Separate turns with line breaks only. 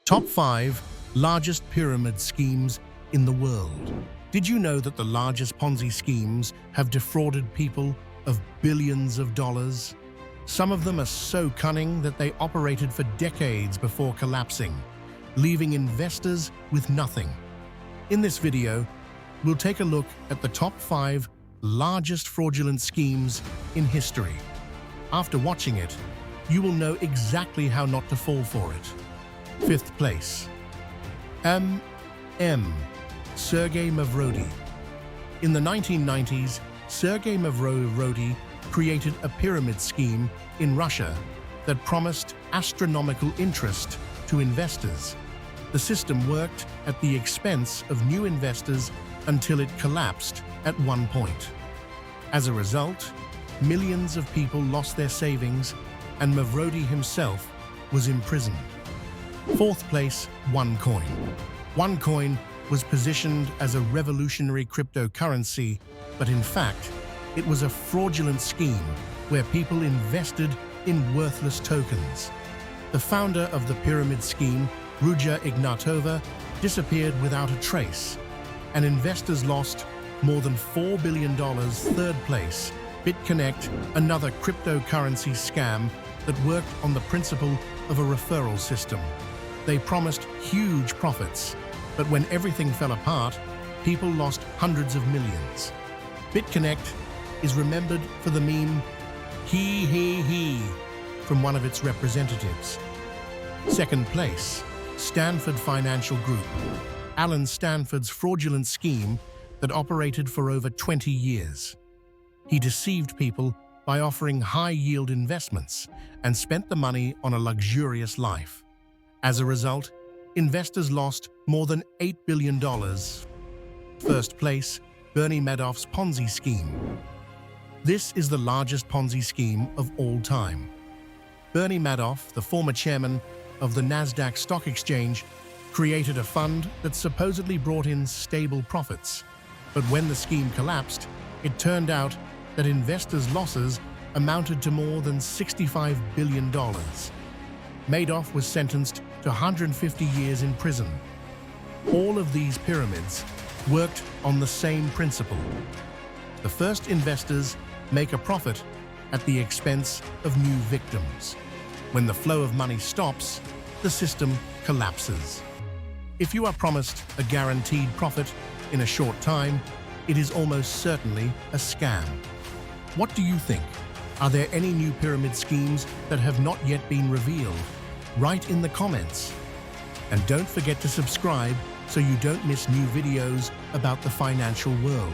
Top 5 Largest Pyramid Schemes in the World. Did you know that the largest Ponzi schemes have defrauded people of billions of dollars? Some of them are so cunning that they operated for decades before collapsing, leaving investors with nothing. In this video, we'll take a look at the top 5 largest fraudulent schemes in history. After watching it, you will know exactly how not to fall for it. 5th place. Sergei Mavrodi. In the 1990s, Sergei Mavrodi created a pyramid scheme in Russia that promised astronomical interest to investors. The system worked at the expense of new investors until it collapsed at one point. As a result, millions of people lost their savings, and Mavrodi himself was imprisoned. 4th place, OneCoin. OneCoin was positioned as a revolutionary cryptocurrency, but in fact, it was a fraudulent scheme where people invested in worthless tokens. The founder of the pyramid scheme, Ruja Ignatova, disappeared without a trace, and investors lost more than $4 billion. 3rd place, BitConnect, another cryptocurrency scam that worked on the principle of a referral system. They promised huge profits, but when everything fell apart, people lost hundreds of millions. BitConnect is remembered for the meme, he, from one of its representatives. 2nd place, Stanford Financial Group. Alan Stanford's fraudulent scheme that operated for over 20 years. He deceived people by offering high-yield investments and spent the money on a luxurious life. As a result, investors lost more than $8 billion. 1st place, Bernie Madoff's Ponzi scheme. This is the largest Ponzi scheme of all time. Bernie Madoff, the former chairman of the Nasdaq Stock Exchange, created a fund that supposedly brought in stable profits. But when the scheme collapsed, it turned out that investors' losses amounted to more than $65 billion. Madoff was sentenced to 150 years in prison. All of these pyramids worked on the same principle. The first investors make a profit at the expense of new victims. When the flow of money stops, the system collapses. If you are promised a guaranteed profit in a short time, it is almost certainly a scam. What do you think? Are there any new pyramid schemes that have not yet been revealed? Write in the comments. And don't forget to subscribe so you don't miss new videos about the financial world.